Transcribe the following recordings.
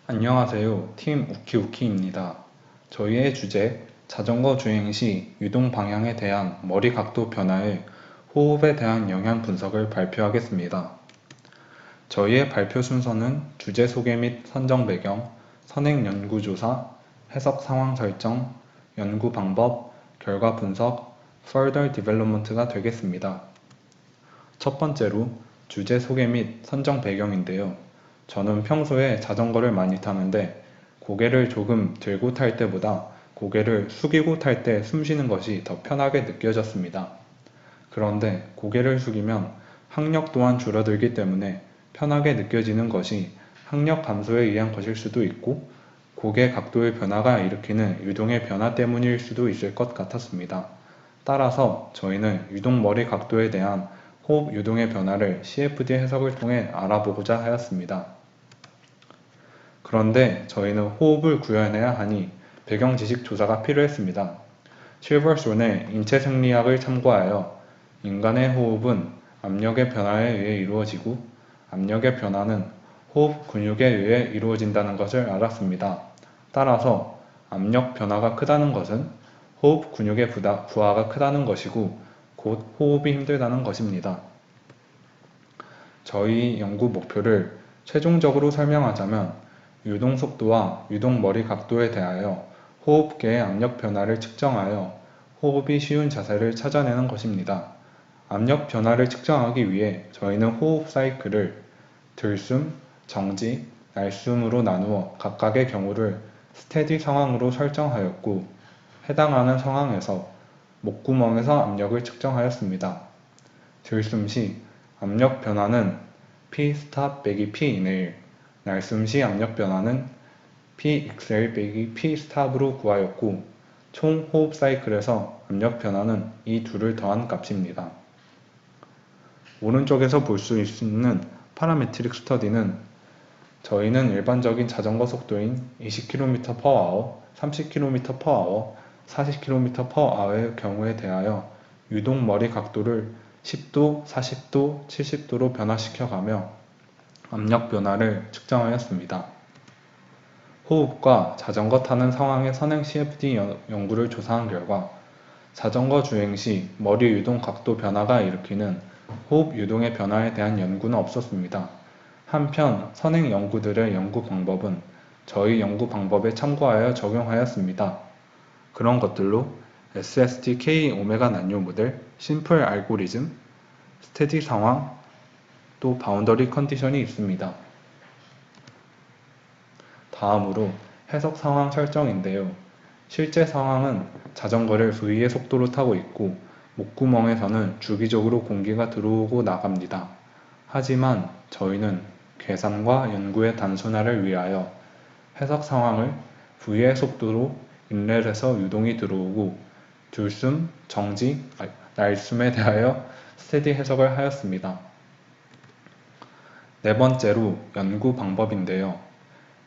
안녕하세요. 팀 우키우키입니다. 저희의 주제, 자전거 주행 시 유동 방향에 대한 머리 각도 변화에 호흡에 대한 영향 분석을 발표하겠습니다. 저희의 발표 순서는 주제 소개 및 선정 배경, 선행 연구 조사, 해석 상황 설정, 연구 방법, 결과 분석, further development가 되겠습니다. 첫 번째로 주제 소개 및 선정 배경인데요. 저는 평소에 자전거를 많이 타는데 고개를 조금 들고 탈 때보다 고개를 숙이고 탈 때 숨 쉬는 것이 더 편하게 느껴졌습니다. 그런데 고개를 숙이면 항력 또한 줄어들기 때문에 편하게 느껴지는 것이 항력 감소에 의한 것일 수도 있고 고개 각도의 변화가 일으키는 유동의 변화 때문일 수도 있을 것 같았습니다. 따라서 저희는 유동 머리 각도에 대한 호흡 유동의 변화를 CFD 해석을 통해 알아보고자 하였습니다. 그런데 저희는 호흡을 구현해야 하니 배경 지식 조사가 필요했습니다. 실버손의 인체 생리학을 참고하여 인간의 호흡은 압력의 변화에 의해 이루어지고 압력의 변화는 호흡 근육에 의해 이루어진다는 것을 알았습니다. 따라서 압력 변화가 크다는 것은 호흡 근육의 부하가 크다는 것이고 곧 호흡이 힘들다는 것입니다. 저희 연구 목표를 최종적으로 설명하자면 유동 속도와 유동 머리 각도에 대하여 호흡계의 압력 변화를 측정하여 호흡이 쉬운 자세를 찾아내는 것입니다. 압력 변화를 측정하기 위해 저희는 호흡 사이클을 들숨, 정지, 날숨으로 나누어 각각의 경우를 스테디 상황으로 설정하였고 해당하는 상황에서 목구멍에서 압력을 측정하였습니다. 들숨 시 압력 변화는 P-stop 빼기 P-inhale, 날숨 시 압력 변화는 P-exhale 빼기 P-stop으로 구하였고 총 호흡 사이클에서 압력 변화는 이 둘을 더한 값입니다. 오른쪽에서 볼 수 있는 파라메트릭 스터디는 저희는 일반적인 자전거 속도인 20km/h, 30km/h, 40km/h의 경우에 대하여 유동 머리 각도를 10도, 40도, 70도로 변화시켜가며 압력 변화를 측정하였습니다. 호흡과 자전거 타는 상황의 선행 CFD 연구를 조사한 결과 자전거 주행 시 머리 유동 각도 변화가 일으키는 호흡 유동의 변화에 대한 연구는 없었습니다. 한편 선행 연구들의 연구 방법은 저희 연구 방법에 참고하여 적용하였습니다. 그런 것들로 SST K-오메가 난요 모델, 심플 알고리즘, 스테디 상황, 또 바운더리 컨디션이 있습니다. 다음으로 해석 상황 설정인데요. 실제 상황은 자전거를 V의 속도로 타고 있고 목구멍에서는 주기적으로 공기가 들어오고 나갑니다. 하지만 저희는 계산과 연구의 단순화를 위하여 해석 상황을 V의 속도로 인렛에서 유동이 들어오고 들숨, 정지, 날숨에 대하여 스테디 해석을 하였습니다. 네 번째로 연구 방법인데요.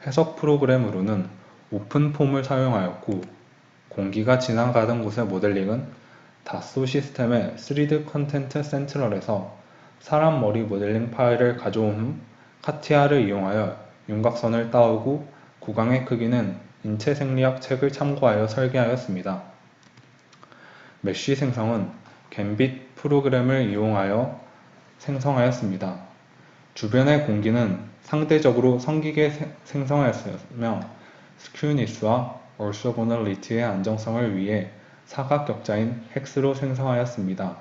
해석 프로그램으로는 오픈 폼을 사용하였고 공기가 지나가던 곳의 모델링은 다소 시스템의 3D 컨텐트 센트럴에서 사람 머리 모델링 파일을 가져온 후 카티아를 이용하여 윤곽선을 따오고 구강의 크기는 인체 생리학 책을 참고하여 설계하였습니다. 메쉬 생성은 갬빗 프로그램을 이용하여 생성하였습니다. 주변의 공기는 상대적으로 성기게 생성하였으며 스큐니스와 얼소고널리티의 안정성을 위해 사각격자인 헥스로 생성하였습니다.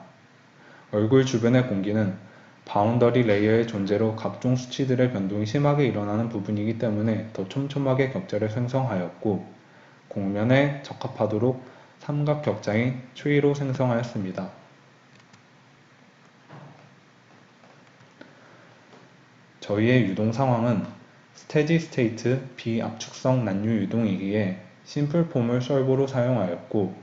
얼굴 주변의 공기는 바운더리 레이어의 존재로 각종 수치들의 변동이 심하게 일어나는 부분이기 때문에 더 촘촘하게 격자를 생성하였고 곡면에 적합하도록 삼각격자인 트리로 생성하였습니다. 저희의 유동 상황은 스테디 스테이트 비압축성 난류 유동이기에 심플 폼을 솔버로 사용하였고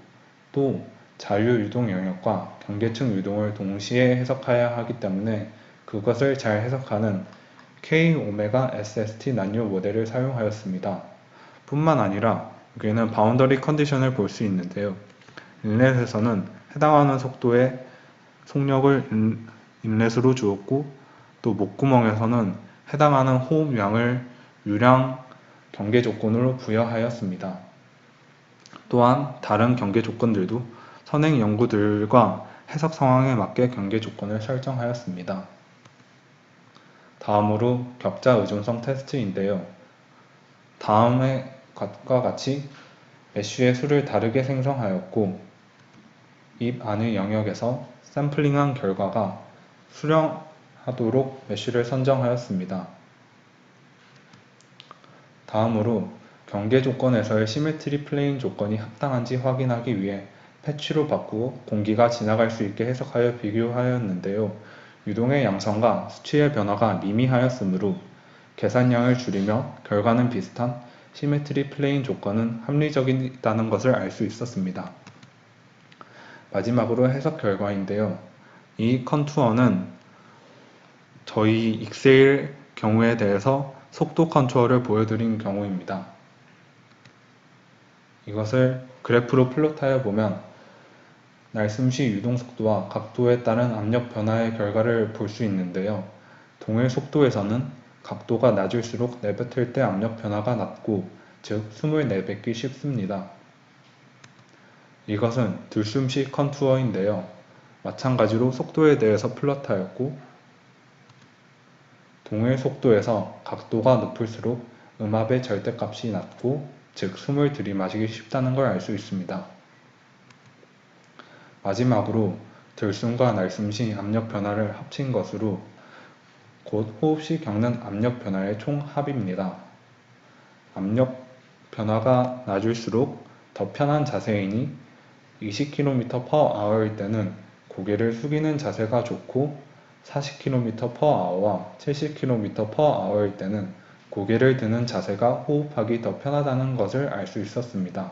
또 잔류 유동 영역과 경계층 유동을 동시에 해석해야 하기 때문에 그것을 잘 해석하는 K-오메가 SST 난류 모델을 사용하였습니다. 뿐만 아니라 여기에는 바운더리 컨디션을 볼 수 있는데요. 인렛에서는 해당하는 속도의 속력을 인렛으로 주었고 또 목구멍에서는 해당하는 호흡량을 유량 경계 조건으로 부여하였습니다. 또한 다른 경계 조건들도 선행 연구들과 해석 상황에 맞게 경계 조건을 설정하였습니다. 다음으로 격자 의존성 테스트인데요. 다음의 것과 같이 메쉬의 수를 다르게 생성하였고 입 안의 영역에서 샘플링한 결과가 수렴하도록 메쉬를 선정하였습니다. 다음으로 경계 조건에서의 시메트리 플레인 조건이 합당한지 확인하기 위해 패치로 바꾸고 공기가 지나갈 수 있게 해석하여 비교하였는데요. 유동의 양성과 수치의 변화가 미미하였으므로 계산량을 줄이며 결과는 비슷한 시메트리 플레인 조건은 합리적이다는 것을 알 수 있었습니다. 마지막으로 해석 결과인데요. 이 컨투어는 저희 익셀 경우에 대해서 속도 컨투어를 보여드린 경우입니다. 이것을 그래프로 플롯하여 보면 날숨시 유동 속도와 각도에 따른 압력 변화의 결과를 볼 수 있는데요. 동일 속도에서는 각도가 낮을수록 내뱉을 때 압력 변화가 낮고, 즉 숨을 내뱉기 쉽습니다. 이것은 들숨시 컨투어인데요. 마찬가지로 속도에 대해서 플롯하였고, 동일 속도에서 각도가 높을수록 음압의 절대값이 낮고, 즉 숨을 들이마시기 쉽다는 걸 알 수 있습니다. 마지막으로 들숨과 날숨 시 압력 변화를 합친 것으로 곧 호흡 시 겪는 압력 변화의 총합입니다. 압력 변화가 낮을수록 더 편한 자세이니 20km/h일 때는 고개를 숙이는 자세가 좋고 40km/h와 70km/h일 때는 고개를 드는 자세가 호흡하기 더 편하다는 것을 알 수 있었습니다.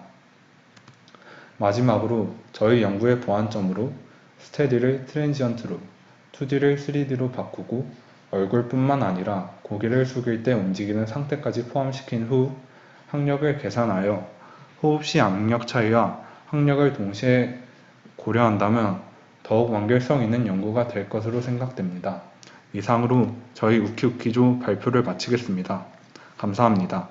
마지막으로 저희 연구의 보완점으로 스테디를 트랜지언트로, 2D를 3D로 바꾸고 얼굴뿐만 아니라 고개를 숙일 때 움직이는 상태까지 포함시킨 후 항력을 계산하여 호흡 시 압력 차이와 항력을 동시에 고려한다면 더욱 완결성 있는 연구가 될 것으로 생각됩니다. 이상으로 저희 우키우키조 발표를 마치겠습니다. 감사합니다.